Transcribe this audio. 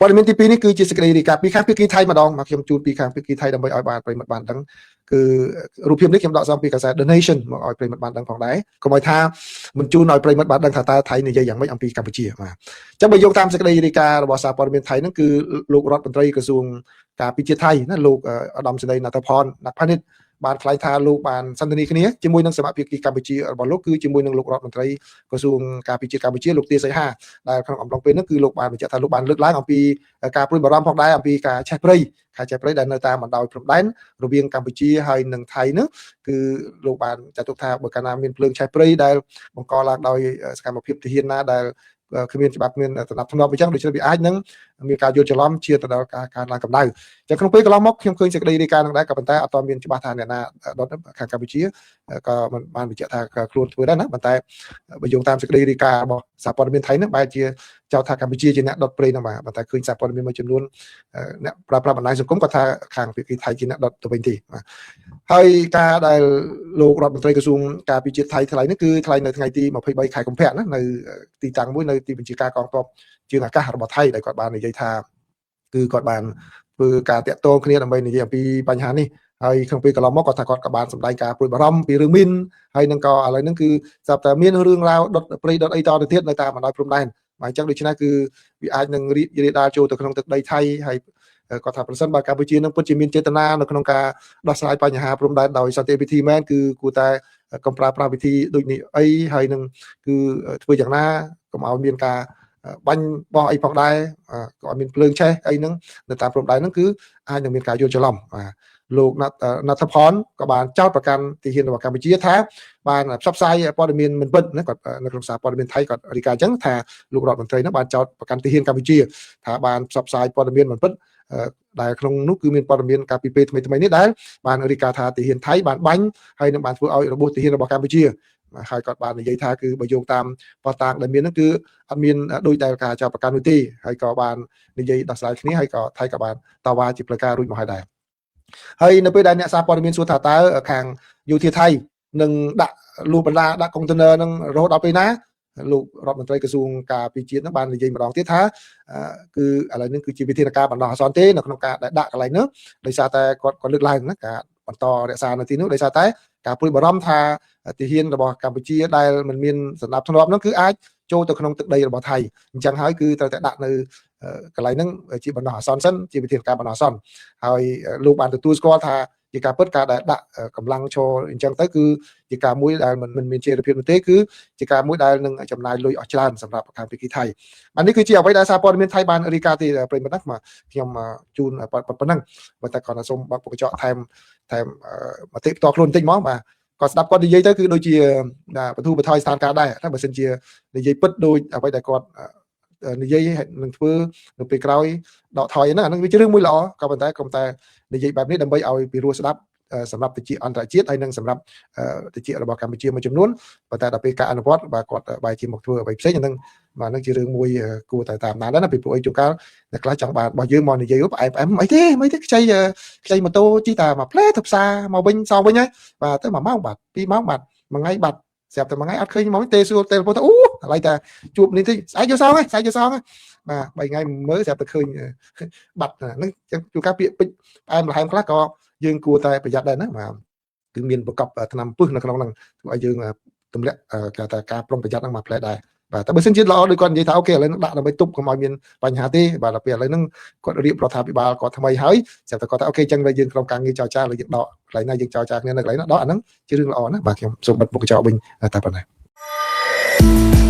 ព័ត៌មានទី2នេះគឺជាសេចក្តីរាយការណ៍ពីខាងភាគីថៃម្ដងមកខ្ញុំជូនពីខាងភាគីថៃដើម្បីឲ្យបានប្រិយមិត្តបានដឹងគឺរូបភាពនេះខ្ញុំដកសំពីកាសែត The Nation មកឲ្យប្រិយមិត្តបានដឹងផងដែរកុំឲ្យថាមិនជូនឲ្យប្រិយមិត្តបានដឹងថាតើថៃនិយាយយ៉ាងម៉េចអំពីកម្ពុជាបាទអញ្ចឹងបើយកតាមសេចក្តីរាយការណ៍របស់សារព័ត៌មានថៃហ្នឹងគឺលោករដ្ឋមន្ត្រីក្រសួងការពារជាតិថៃណាលោកឧត្តមសេនីយ៍ ណតផន ណាត់ផានិតបានថ្លែងថាលោកបានសន្ទនាគ្នាជាមួយនឹងសមាជិកកម្ពុជារបស់លោកគឺជាមួយនឹងលោករដ្ឋមន្ត្រីក្រសួងការពារជាតិកម្ពុជាលោកទាសីហាដែលក្នុងអំឡុងពេលនោះគឺលោកបានបញ្ជាក់ថាលោកបានលើកឡើងអំពីការព្រួយបារម្ភផងដែរអំពីការឆេះព្រៃដែលនៅតាមបណ្ដោយព្រំដែនរវាងកម្ពុជាហើយនិងថៃនោះគឺលោកបានចាត់ទុកថាបើកាលណាមានភ្លើងឆេះព្រៃដែលបង្កឡើងដោយសកម្មភាពទាហានណាដែលគ្មានច្បាប់មានដំណាប់ធ្នាប់អញ្ចឹងដូច្នេះវាអាចនឹងមានការយល់ច្រឡំជាទៅដល់ការកើនឡើងកម្ដៅអញ្ចឹងក្នុងពេលកន្លងមកខ្ញុំឃើញសេចក្តីរាយការណ៍នឹងដែរក៏ប៉ុន្តែអត់ទាន់មានច្បាស់ថាអ្នកណាដុតខាងកម្ពុជាក៏មិនបានបញ្ជាក់ថាខ្លួនធ្វើដែរណាប៉ុន្តែបើយោងតាមសេចក្តីរាយការណ៍របស់សារព័ត៌មានថៃនឹងបែរជាចោទថាកម្ពុជាជាអ្នកដុតព្រៃហ្នឹងបាទប៉ុន្តែឃើញសារព័ត៌មានមួយចំនួនអ្នកប្រើប្រាស់បណ្ដាញសង្គមក៏ថាខាងភាគីថៃជាអ្នកដុតទៅវិញទេបាទហើយការដែលលោករដ្ឋមន្ត្រីក្រសួងការពារជាតិថៃថ្លែងនេះគឺថ្លែងនៅថ្ងៃទី23ខែកុម្ភៈណានៅទីតាំងមួយនៅទីបញ្ជាការកងទ័ពជើងអាកាសរបស់ថៃដែលគាត់បាននិយាយថាគឺគាត់បានធ្វើការតាក់ទងគ្នាដើម្បីនិយាយអំពីបញ្ហានេះហើយក្នុងពេលកន្លងមកគាត់ថាគាត់ក៏បានសម្ដែងការព្រួយបារម្ភពីរឿងមីនហើយនឹងក៏ឥឡូវហ្នឹងគឺស្រាប់តែមានរឿងរ៉ាវដុតព្រៃដុតអីតទៅទៀតនៅតាមបណ្ដោយព្រំដែនបាទអញ្ចឹងដូច្នេះគឺវាអាចនឹងរីករាលដាលចូលទៅក្នុងទឹកដីថៃហើយគាត់ថាប្រសិនបើកម្ពុជានឹងពិតជាមានចេតនានៅក្នុងការដោះស្រាយបញ្ហាព្រំដែនដោយសន្តិវិធីមែនគឺគួរតែកុំប្រើប្រាស់វិធីដូចនេះអីហើយនឹងគឺធ្វើយ៉ាងណាកុំឲ្យមានការបាញ់បោះអីផងដែរក៏អត់មានភ្លើងឆេះអីហ្នឹងនៅតាមព្រំដែនហ្នឹងគឺអាចនឹងមានការយល់ច្រឡំបាទលោកណតផនក៏បានចោទប្រកាន់ទាហានរបស់កម្ពុជាថាបានផ្សព្វផ្សាយព័ត៌មានមិនពិតណាគាត់នៅក្នុងសារព័ត៌មានថៃគាត់រាយការណ៍អញ្ចឹងថាលោករដ្ឋមន្ត្រីហ្នឹងបានចោទប្រកាន់ទាហានកម្ពុជាថាបានផ្សព្វផ្សាយព័ត៌មានមិនពិតដែលក្នុងនោះគឺមានព័ត៌មានកាលពីពេលថ្មីនេះដែលបានរាយការណ៍ថាទាហានថៃបានបាញ់ហើយនឹងបានធ្វើឲ្យរបួសទាហានរបស់កម្ពុជាហើយគាត់បាននិយាយថាគឺបើយោងតាមប៉ុស្តាងដែលមានហ្នឹងគឺអត់មានដូចដែលការចោទប្រកាន់នោះទេហើយក៏បាននិយាយដោះស្រាយគ្នាហើយក៏ថៃក៏បានតវ៉ាជាផ្លូវការរួចមកហើយដែរហើយនៅពេលដែលអ្នកសារព័ត៌មានសួរថាតើខាងយោធាថៃនឹងដាក់លូបណ្ដាដាក់កុងតឺន័រនឹងរហូតដល់ពេលណាលោករដ្ឋមន្ត្រីក្រសួងការពារជាតិនឹងបាននិយាយម្ដងទៀតថាគឺឥឡូវនេះគឺជាវិធានការបណ្ដោះអាសន្នទេនៅក្នុងការដាក់កន្លែងនោះដោយសារតែគាត់លើកឡើងណាការបន្តរក្សានៅទីនោះដោយសារតែការព្រួយបារម្ភថាទាហានរបស់កម្ពុជាដែលមិនមានសណ្ដាប់ធ្នាប់នោះគឺអាចចូលទៅក្នុងទឹកដីរបស់ថៃអញ្ចឹងហើយគឺត្រូវតែដាក់នៅកន្លែងហ្នឹងជាបណ្ដោះអាសន្នសិនជាវិធានការបណ្ដោះអាសន្នហើយលោកបានទទួលស្គាល់ថាជាការពិតការដែលដាក់កម្លាំងឈរអញ្ចឹងទៅគឺជាការមួយដែលមិនមានជាភាពនោះទេគឺជាការមួយដែលនឹងចំណាយលុយអស់ច្រើនសម្រាប់ខាងភាគីថៃបាទនេះគឺជាអ្វីដែលសារព័ត៌មានថៃបានរាយការណ៍ទីប្រិយមិត្តណាខ្ញុំជូនប៉ុណ្ណឹងបើតែគាត់សូមបើកកញ្ចក់ថែមមតិផ្ទាល់ខ្លួនបន្តិចហ្មងបាទគាត់ស្ដាប់គាត់និយាយទៅគឺដូចជាបទូបថយស្ថានភាពដែរតែបើសិនជានិយាយពិតដូចអ្វីដែលគាត់និយាយនឹងធ្វើនៅពេលក្រោយដកថយហ្នឹងអានឹងវាជារឿងមួយល្អក៏ប៉ុន្តែកុំតែនិយាយបែបនេះដើម្បីឲ្យពីរោះស្ដាប់សម្រាប់តិចអន្តរជាតិហើយនឹងសម្រាប់តិចរបស់កម្ពុជាមួយចំនួនប៉ុន្តែដល់ពេលការអនុវត្តបាទគាត់បែរជាមកធ្វើអ្វីផ្សេងអានឹងបាទនឹងជារឿងមួយគួរតែតាមដានដែរណាពីព្រោះអីជួនកាលអ្នកខ្លះចង់បានរបស់យើងមកនិយាយផ្អែមអីទេខ្ចីម៉ូតូជិះតែមួយផ្លែទៅផ្សារមកវិញសងវិញហើយបាទទៅ1ម៉ោងបាទ2ម៉ោងបាទមួយថ្ងៃបាទស្រាប់តែមួយថ្ងៃអត់ឃើញមកទេសួរទេលថាអូឥឡូវតែជួបនេះតិចស្អែកយកសងហើយបាទ3ថ្ងៃមើលស្រាប់តែឃើញបាត់ហ្នឹងចឹងជួនកាលពាក្យពេចន៍ផ្អែមល្ហែមខ្លះក៏យើងគួរតែប្រយ័ត្នដែរណាបាទគឺមានប្រកបថ្នាំពឹសនៅក្នុងហ្នឹងធ្វើឲ្យយើងទម្លាក់គេថាការប្រុងប្រយ័ត្នហ្នឹងមកផ្លែដែរបាទតែបើសិនជាល្អដូចគាត់និយាយថាអូខេឥឡូវនឹងដាក់ដើម្បីទប់កុំឲ្យមានបញ្ហាទេបាទដល់ពេលឥឡូវហ្នឹងគាត់រៀបរដ្ឋាភិបាលគាត់ថ្មីហើយស្រាប់តែគាត់ថាអូខេចឹងយើងក្រុមការងារចរចាលើយើងដកកន្លែងណាយើងចរចាគ្នានៅកន្លែងណាដកអាហ្នឹងជារឿងល្អណាបាទខ្ញុំសូមបិទមុខកញ្ចក់វិញតែប៉ុណ្ណេះ